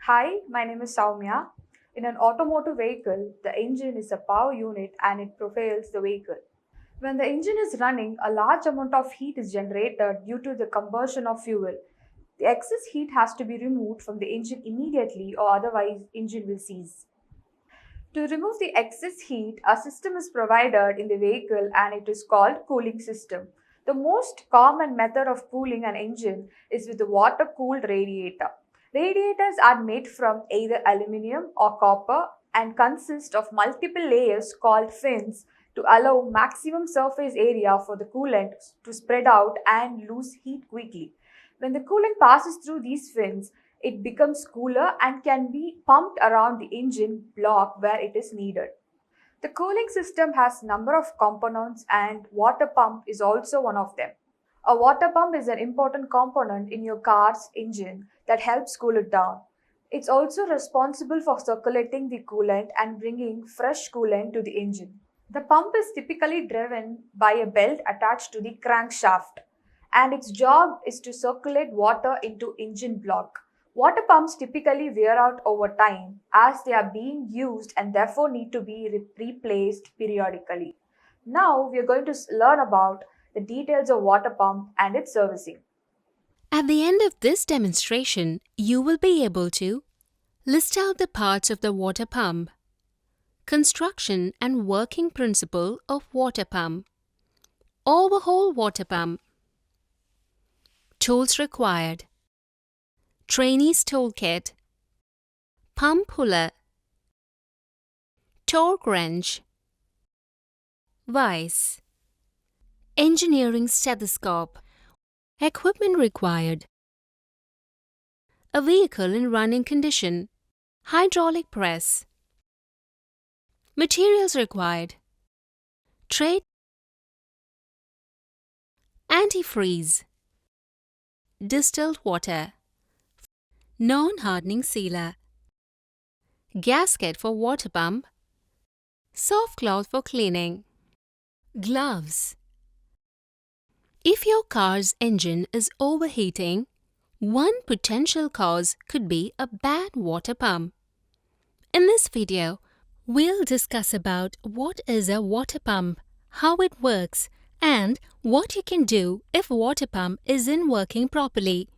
Hi, my name is Soumya. In an automotive vehicle, the engine is a power unit and it propels the vehicle. When the engine is running, a large amount of heat is generated due to the combustion of fuel. The excess heat has to be removed from the engine immediately or otherwise engine will seize. To remove the excess heat, a system is provided in the vehicle and it is called cooling system. The most common method of cooling an engine is with a water cooled radiator. Radiators are made from either aluminum or copper and consist of multiple layers called fins to allow maximum surface area for the coolant to spread out and lose heat quickly. When the coolant passes through these fins, it becomes cooler and can be pumped around the engine block where it is needed. The cooling system has number of components and water pump is also one of them. A water pump is an important component in your car's engine that helps cool it down. It's also responsible for circulating the coolant and bringing fresh coolant to the engine. The pump is typically driven by a belt attached to the crankshaft, and its job is to circulate water into engine block. Water pumps typically wear out over time as they are being used and therefore need to be replaced periodically. Now we are going to learn about the details of water pump and its servicing. At the end of this demonstration, you will be able to list out the parts of the water pump, construction and working principle of water pump, overhaul water pump, tools required, trainees toolkit, pump puller, torque wrench, vise, engineering stethoscope, equipment required, a vehicle in running condition, hydraulic press, materials required, trade, antifreeze, distilled water, non-hardening sealer, gasket for water pump, soft cloth for cleaning, gloves. If your car's engine is overheating, one potential cause could be a bad water pump. In this video, we'll discuss about what is a water pump, how it works, and what you can do if water pump isn't working properly.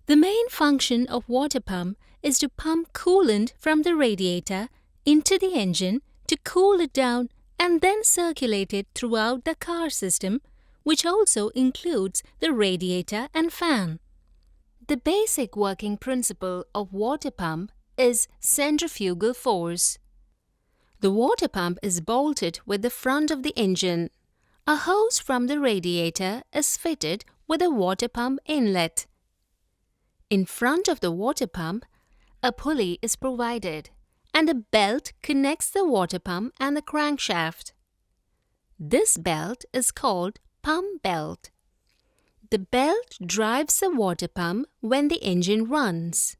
The main function of water pump is to pump coolant from the radiator into the engine to cool it down and then circulate it throughout the car system, which also includes the radiator and fan. The basic working principle of water pump is centrifugal force. The water pump is bolted with the front of the engine. A hose from the radiator is fitted with a water pump inlet. In front of the water pump, a pulley is provided and a belt connects the water pump and the crankshaft. This belt is called pump belt. The belt drives the water pump when the engine runs.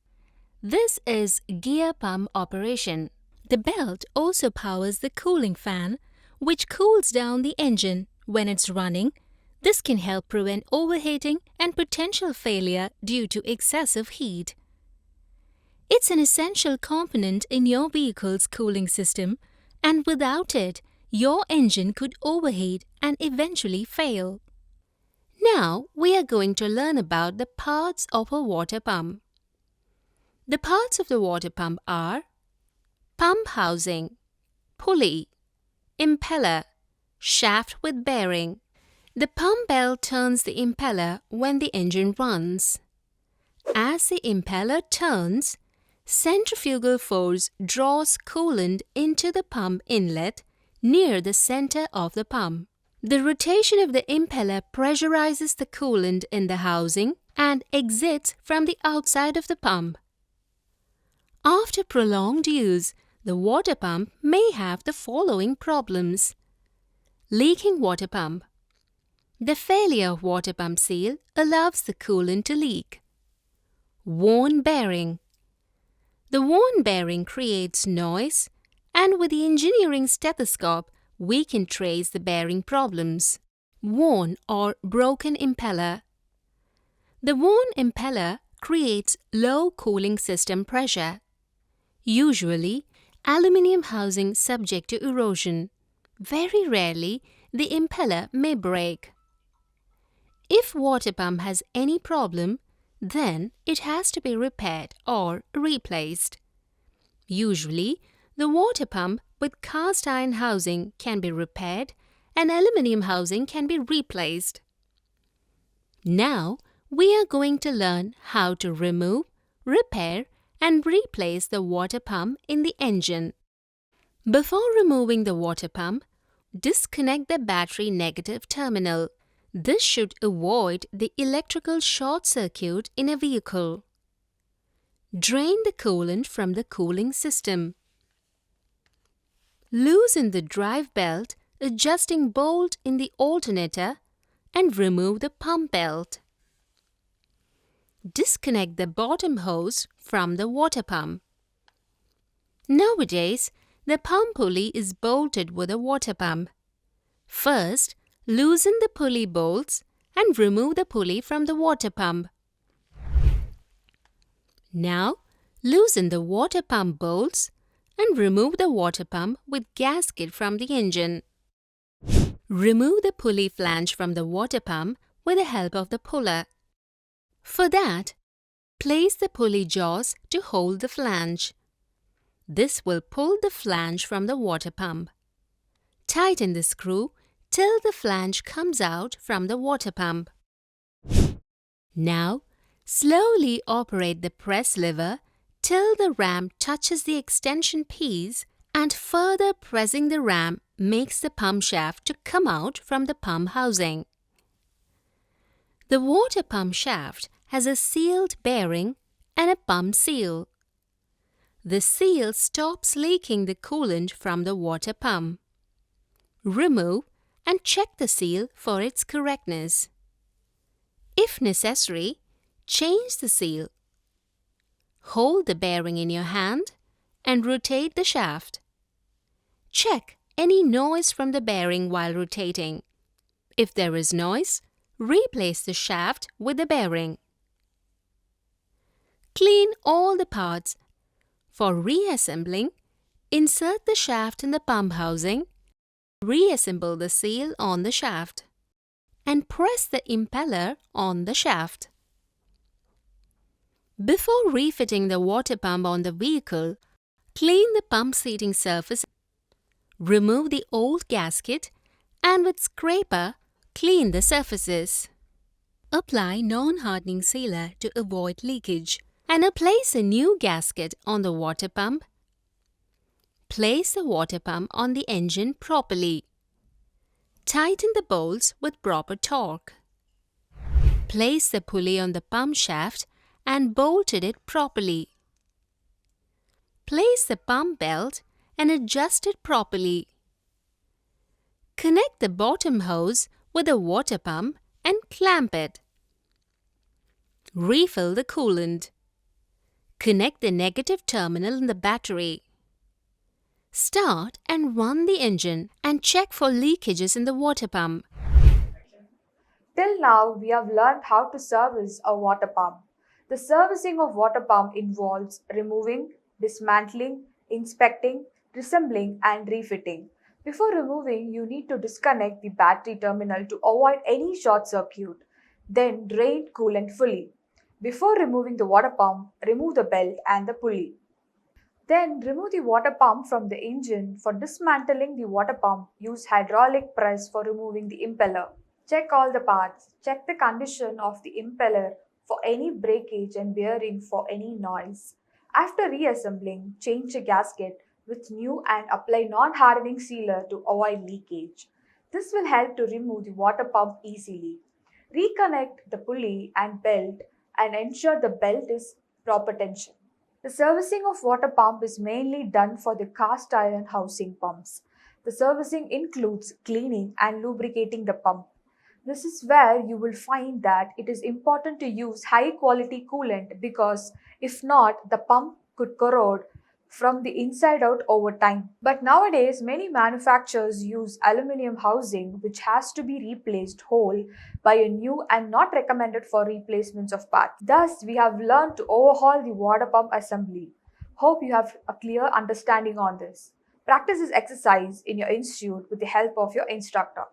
This is gear pump operation. The belt also powers the cooling fan, which cools down the engine when it's running. This can help prevent overheating and potential failure due to excessive heat. It's an essential component in your vehicle's cooling system, and without it, your engine could overheat and eventually fail. Now we are going to learn about the parts of a water pump. The parts of the water pump are pump housing, pulley, impeller, shaft with bearing. The pump belt turns the impeller when the engine runs. As the impeller turns, centrifugal force draws coolant into the pump inlet near the center of the pump. The rotation of the impeller pressurizes the coolant in the housing and exits from the outside of the pump. After prolonged use, the water pump may have the following problems. Leaking water pump. The failure of water pump seal allows the coolant to leak. Worn bearing. The worn bearing creates noise, and with the engineering stethoscope, we can trace the bearing problems. Worn or broken impeller. The worn impeller creates low cooling system pressure. Usually, aluminium housing subject to erosion. Very rarely, the impeller may break. If water pump has any problem, then it has to be repaired or replaced. Usually, the water pump with cast iron housing can be repaired and aluminium housing can be replaced. Now, we are going to learn how to remove, repair and replace the water pump in the engine. Before removing the water pump, disconnect the battery negative terminal. This should avoid the electrical short circuit in a vehicle. Drain the coolant from the cooling system. Loosen the drive belt, adjusting bolt in the alternator and remove the pump belt. Disconnect the bottom hose from the water pump. Nowadays, the pump pulley is bolted with a water pump. First, loosen the pulley bolts and remove the pulley from the water pump. Now, loosen the water pump bolts and remove the water pump with gasket from the engine. Remove the pulley flange from the water pump with the help of the puller. For that, place the pulley jaws to hold the flange. This will pull the flange from the water pump. Tighten the screw till the flange comes out from the water pump. Now, slowly operate the press lever till the ram touches the extension piece, and further pressing the ram makes the pump shaft to come out from the pump housing. The water pump shaft has a sealed bearing and a pump seal. The seal stops leaking the coolant from the water pump. Remove and check the seal for its correctness. If necessary, change the seal. Hold the bearing in your hand and rotate the shaft. Check any noise from the bearing while rotating. If there is noise, replace the shaft with the bearing. Clean all the parts. For reassembling, insert the shaft in the pump housing, reassemble the seal on the shaft, and press the impeller on the shaft. Before refitting the water pump on the vehicle, clean the pump seating surface, remove the old gasket, and with scraper, clean the surfaces. Apply non-hardening sealer to avoid leakage and place a new gasket on the water pump. Place the water pump on the engine properly. Tighten the bolts with proper torque. Place the pulley on the pump shaft and bolted it properly. Place the pump belt and adjust it properly. Connect the bottom hose with the water pump and clamp it. Refill the coolant. Connect the negative terminal in the battery. Start and run the engine and check for leakages in the water pump. Till now, we have learned how to service a water pump. The servicing of water pump involves removing, dismantling, inspecting, reassembling and refitting. Before removing, you need to disconnect the battery terminal to avoid any short circuit. Then drain coolant fully. Before removing the water pump, remove the belt and the pulley. Then remove the water pump from the engine. For dismantling the water pump, use hydraulic press for removing the impeller. Check all the parts. Check the condition of the impeller for any breakage and bearing for any noise. After reassembling, change the gasket with new and apply non-hardening sealer to avoid leakage. This will help to remove the water pump easily. Reconnect the pulley and belt and ensure the belt is proper tension. The servicing of water pump is mainly done for the cast iron housing pumps. The servicing includes cleaning and lubricating the pump. This is where you will find that it is important to use high quality coolant because if not, the pump could corrode from the inside out over time. But nowadays, many manufacturers use aluminum housing which has to be replaced whole by a new and not recommended for replacements of parts. Thus, we have learned to overhaul the water pump assembly. Hope you have a clear understanding on this. Practice this exercise in your institute with the help of your instructor.